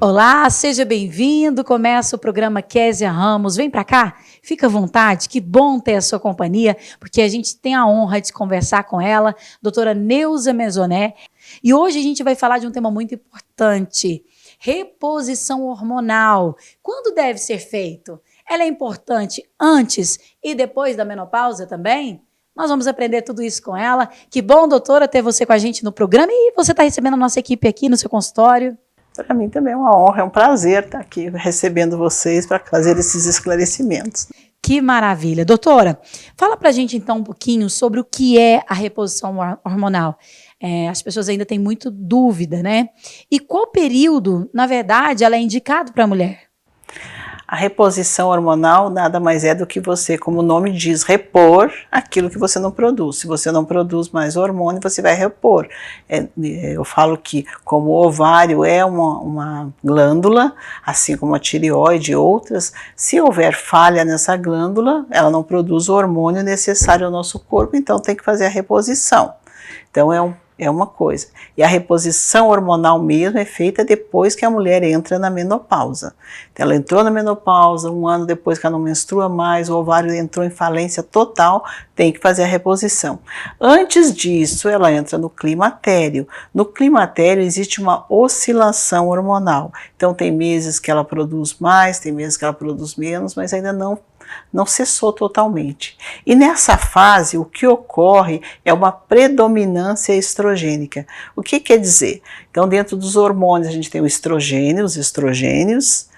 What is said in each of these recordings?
Olá, seja bem-vindo. Começa o programa Kézia Ramos. Vem para cá, fica à vontade. Que bom ter a sua companhia, porque a gente tem a honra de conversar com ela, doutora Neuza Mezoné. E hoje a gente vai falar de um tema muito importante: reposição hormonal. Quando deve ser feito? Ela é importante antes e depois da menopausa também? Nós vamos aprender tudo isso com ela. Que bom, doutora, ter você com a gente no programa e você está recebendo a nossa equipe aqui no seu consultório. Para mim também é uma honra, é um prazer estar aqui recebendo vocês para fazer esses esclarecimentos. Que maravilha. Doutora, fala para a gente então um pouquinho sobre o que é a reposição hormonal. As pessoas ainda têm muito dúvida, né? E qual período, na verdade, ela é indicado para a mulher? A reposição hormonal nada mais é do que você, como o nome diz, repor aquilo que você não produz. Se você não produz mais hormônio, você vai repor. Eu falo que como o ovário é uma glândula, assim como a tireoide e outras, se houver falha nessa glândula, ela não produz o hormônio necessário ao nosso corpo, então tem que fazer a reposição. Então é uma coisa. E a reposição hormonal mesmo é feita depois que a mulher entra na menopausa. Então, ela entrou na menopausa, um ano depois que ela não menstrua mais, o ovário entrou em falência total, tem que fazer a reposição. Antes disso, ela entra no climatério. No climatério existe uma oscilação hormonal. Então, tem meses que ela produz mais, tem meses que ela produz menos, mas ainda não cessou totalmente. E nessa fase, o que ocorre é uma predominância estrogênica. O que quer dizer? Então, dentro dos hormônios, a gente tem o estrogênio, os estrogênios,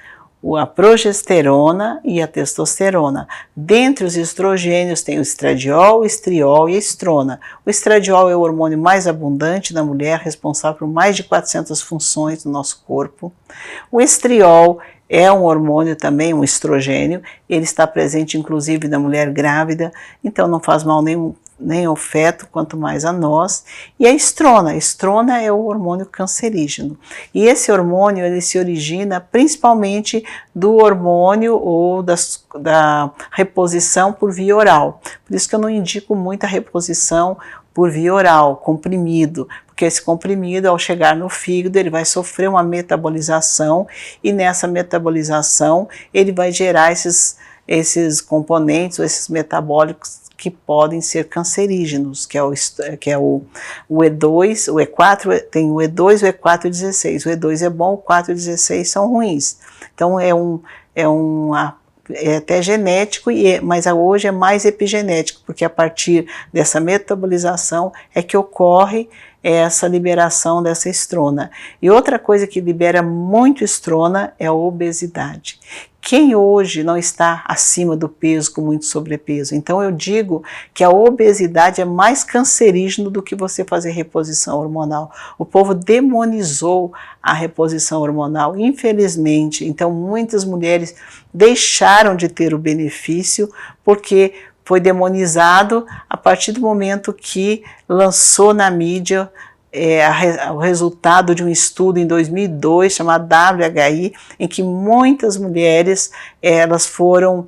a progesterona e a testosterona. Dentre os estrogênios tem o estradiol, o estriol e a estrona. O estradiol é o hormônio mais abundante na mulher, responsável por mais de 400 funções no nosso corpo. O estriol é um hormônio também, um estrogênio, ele está presente inclusive na mulher grávida, então não faz mal nem ao feto, quanto mais a nós. E a estrona é o hormônio cancerígeno. E esse hormônio, ele se origina principalmente do hormônio ou da reposição por via oral. Por isso que eu não indico muito a reposição por via oral, comprimido, porque esse comprimido, ao chegar no fígado, ele vai sofrer uma metabolização e nessa metabolização ele vai gerar esses componentes, ou esses metabólicos que podem ser cancerígenos, que é o E2, o E4, tem o E2, o E4 e o 16. O E2 é bom, o 4 e o 16 são ruins. Então é até genético, mas hoje é mais epigenético, porque a partir dessa metabolização é que ocorre essa liberação dessa estrona. E outra coisa que libera muito estrona é a obesidade. Quem hoje não está acima do peso, com muito sobrepeso? Então eu digo que a obesidade é mais cancerígeno do que você fazer reposição hormonal. O povo demonizou a reposição hormonal, infelizmente. Então muitas mulheres deixaram de ter o benefício porque foi demonizado a partir do momento que lançou na mídia o resultado de um estudo em 2002 chamado WHI, em que muitas mulheres elas foram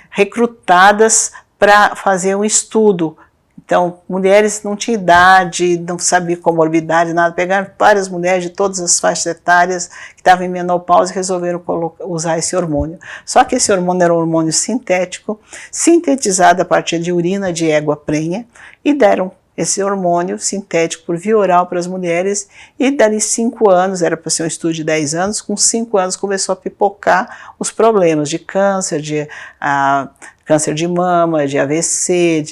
recrutadas para fazer um estudo. Então, mulheres não tinham idade, não sabiam comorbidade, nada, pegaram várias mulheres de todas as faixas etárias que estavam em menopausa e resolveram usar esse hormônio. Só que esse hormônio era um hormônio sintético, sintetizado a partir de urina de égua prenha, e deram esse hormônio sintético por via oral para as mulheres, e dali 5 anos, era para ser um estudo de 10 anos, com 5 anos começou a pipocar os problemas de câncer, câncer de mama, de AVC,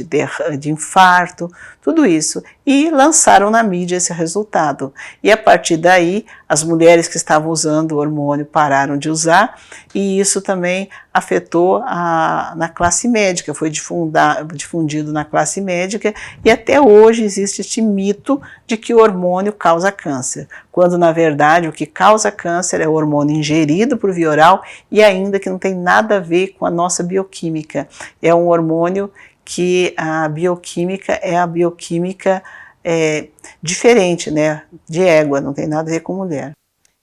de infarto, tudo isso. E lançaram na mídia esse resultado. E a partir daí, as mulheres que estavam usando o hormônio pararam de usar, e isso também afetou na classe médica, foi difundido na classe médica, e até hoje existe este mito de que o hormônio causa câncer, quando na verdade o que causa câncer é o hormônio ingerido por via oral, e ainda que não tem nada a ver com a nossa bioquímica. É um hormônio que a bioquímica é a bioquímica diferente, né, de égua, não tem nada a ver com mulher.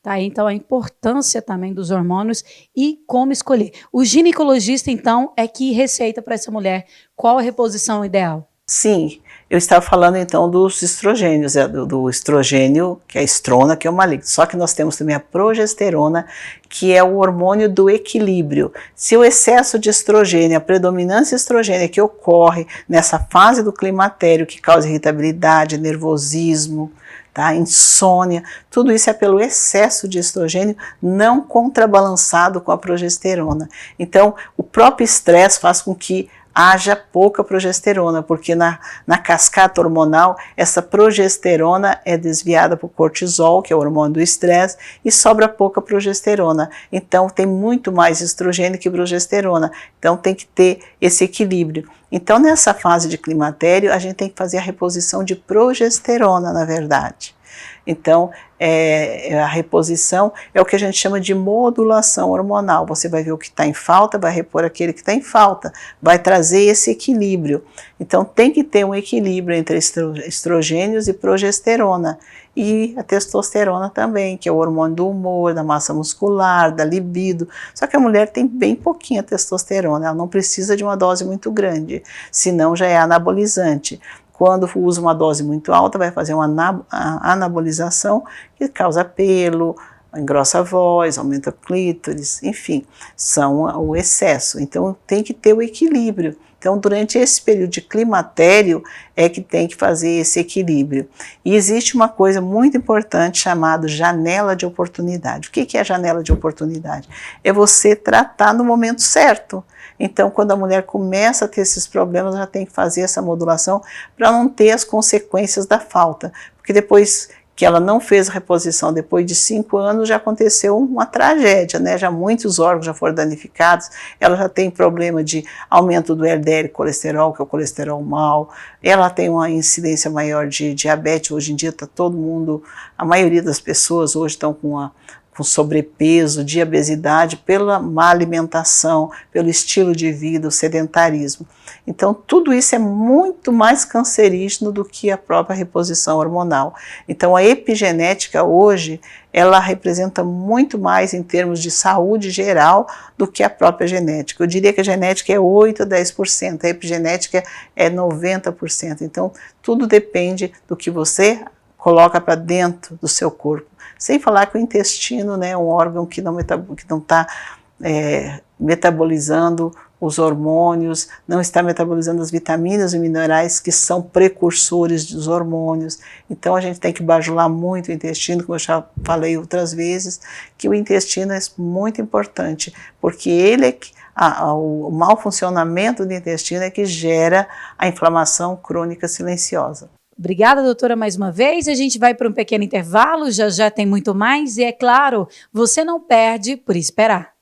Tá aí, então, a importância também dos hormônios e como escolher. O ginecologista, então, é que receita para essa mulher qual a reposição ideal? Sim, eu estava falando então dos estrogênios, do estrogênio, que é a estrona, que é o maligno. Só que nós temos também a progesterona, que é o hormônio do equilíbrio. Se o excesso de estrogênio, a predominância estrogênica que ocorre nessa fase do climatério, que causa irritabilidade, nervosismo, tá, insônia, tudo isso é pelo excesso de estrogênio não contrabalançado com a progesterona. Então, o próprio estresse faz com que haja pouca progesterona, porque na cascata hormonal, essa progesterona é desviada para o cortisol, que é o hormônio do estresse, e sobra pouca progesterona. Então, tem muito mais estrogênio que progesterona. Então, tem que ter esse equilíbrio. Então, nessa fase de climatério, a gente tem que fazer a reposição de progesterona, na verdade. Então, a reposição é o que a gente chama de modulação hormonal. Você vai ver o que está em falta, vai repor aquele que está em falta, vai trazer esse equilíbrio. Então, tem que ter um equilíbrio entre estrogênios e progesterona. E a testosterona também, que é o hormônio do humor, da massa muscular, da libido. Só que a mulher tem bem pouquinha testosterona, ela não precisa de uma dose muito grande, senão já é anabolizante. Quando usa uma dose muito alta, vai fazer uma anabolização que causa pelo, engrossa a voz, aumenta o clítoris, enfim, são o excesso. Então tem que ter o equilíbrio. Então, durante esse período de climatério é que tem que fazer esse equilíbrio. E existe uma coisa muito importante chamada janela de oportunidade. O que é a janela de oportunidade? É você tratar no momento certo. Então, quando a mulher começa a ter esses problemas, ela tem que fazer essa modulação para não ter as consequências da falta. Porque depois que ela não fez a reposição, depois de 5 anos, já aconteceu uma tragédia, né? Já muitos órgãos já foram danificados, ela já tem problema de aumento do LDL colesterol, que é o colesterol mau, ela tem uma incidência maior de diabetes. Hoje em dia está todo mundo, a maioria das pessoas hoje estão com sobrepeso, de obesidade, pela má alimentação, pelo estilo de vida, o sedentarismo. Então, tudo isso é muito mais cancerígeno do que a própria reposição hormonal. Então, a epigenética hoje, ela representa muito mais em termos de saúde geral do que a própria genética. Eu diria que a genética é 8 a 10%, a epigenética é 90%. Então, tudo depende do que você coloca para dentro do seu corpo. Sem falar que o intestino, né, é um órgão que não está metabolizando os hormônios, não está metabolizando as vitaminas e minerais que são precursores dos hormônios. Então a gente tem que bajular muito o intestino, como eu já falei outras vezes, que o intestino é muito importante, porque ele é que o mau funcionamento do intestino é que gera a inflamação crônica silenciosa. Obrigada, doutora, mais uma vez. A gente vai para um pequeno intervalo, já já tem muito mais. E é claro, você não perde por esperar.